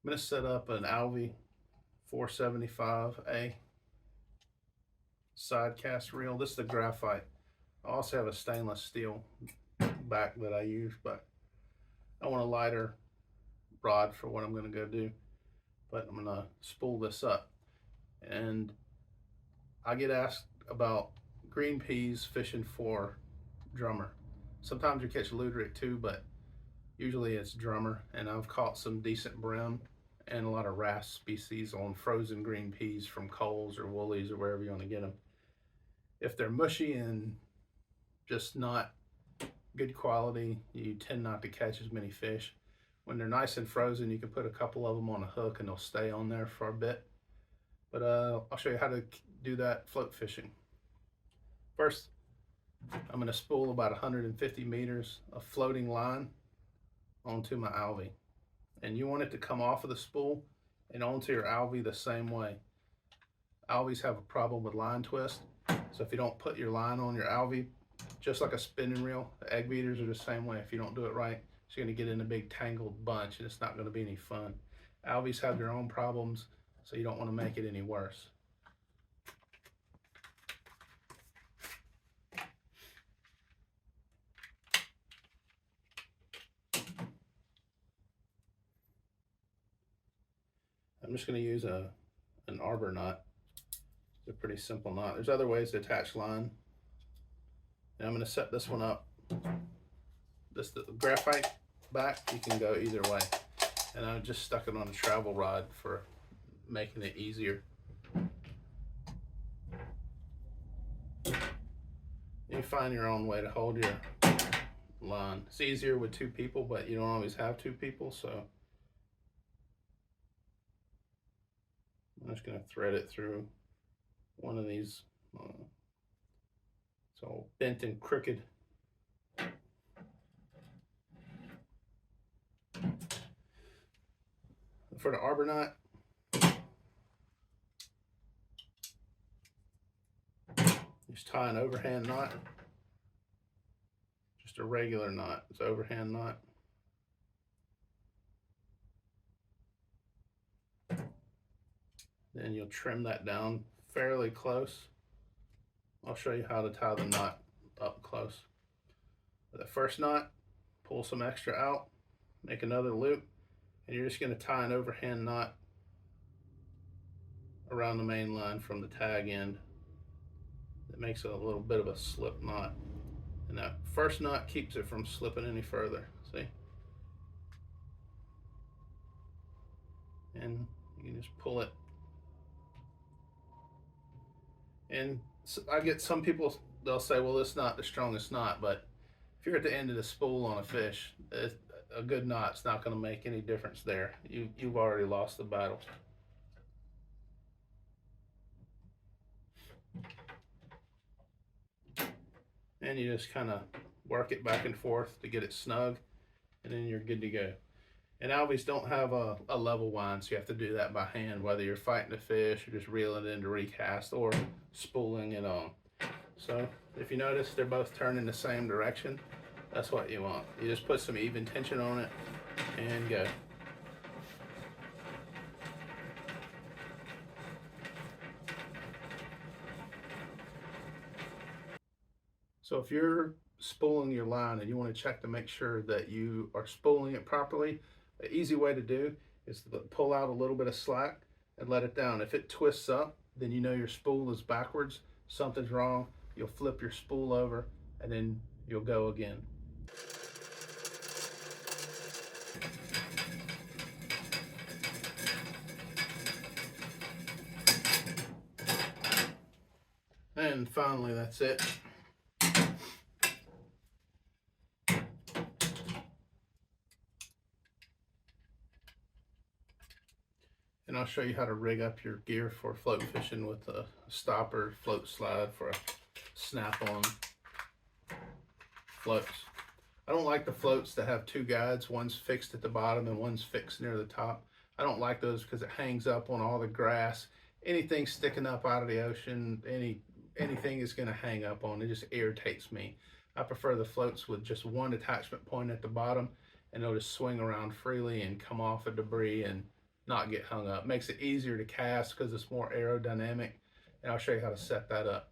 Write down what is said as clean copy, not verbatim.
I'm going to set up an Alvey 475A side cast reel. This is the graphite. I also have a stainless steel back that I use, but I want a lighter rod for what I'm going to go do. But I'm going to spool this up. And I get asked about green peas fishing for drummer. Sometimes you catch Luderick too, but usually it's drummer. And I've caught some decent brim and a lot of wrasse species on frozen green peas from Coles or Woolies or wherever you want to get them. If they're mushy and just not good quality, you tend not to catch as many fish. When they're nice and frozen, you can put a couple of them on a hook and they'll stay on there for a bit. But I'll show you how to do that float fishing. First, I'm going to spool about 150 meters of floating line onto my Alvey. And you want it to come off of the spool and onto your Alvey the same way. Alveys have a problem with line twist. So if you don't put your line on your Alvey, just like a spinning reel, the egg beaters are the same way. If you don't do it right, you're going to get in a big tangled bunch and it's not going to be any fun. Alveys have their own problems, so you don't want to make it any worse. I'm just going to use an arbor knot. It's a pretty simple knot. There's other ways to attach line. And I'm going to set this one up. This the graphite back, you can go either way. And I just stuck it on a travel rod for making it easier. You find your own way to hold your line. It's easier with two people, but you don't always have two people, so I'm just going to thread it through one of these. It's all bent and crooked. For the arbor knot, just tie an overhand knot. Just a regular knot. It's an overhand knot. Then you'll trim that down fairly close. I'll show you how to tie the knot up close. For the first knot, pull some extra out, make another loop, and you're just going to tie an overhand knot around the main line from the tag end. It makes it a little bit of a slip knot. And that first knot keeps it from slipping any further, see? And you can just pull it. And I get some people, they'll say, well, it's not the strongest knot, but if you're at the end of the spool on a fish, a good knot's not going to make any difference there. You've already lost the battle. And you just kind of work it back and forth to get it snug, and then you're good to go. And Alveys don't have a level wind, so you have to do that by hand, whether you're fighting a fish or just reeling it in to recast or spooling it on. So if you notice, they're both turning the same direction. That's what you want. You just put some even tension on it and go. So if you're spooling your line and you want to check to make sure that you are spooling it properly, an easy way to do is to pull out a little bit of slack and let it down. If it twists up, then you know your spool is backwards, something's wrong. You'll flip your spool over and then you'll go again. And finally, that's it. And I'll show you how to rig up your gear for float fishing with a stopper float slide for a snap-on floats. I don't like the floats that have two guides. One's fixed at the bottom and one's fixed near the top. I don't like those because it hangs up on all the grass. Anything sticking up out of the ocean, anything is going to hang up on. It just irritates me. I prefer the floats with just one attachment point at the bottom, and they'll just swing around freely and come off of debris and not get hung up. Makes it easier to cast because it's more aerodynamic, and I'll show you how to set that up.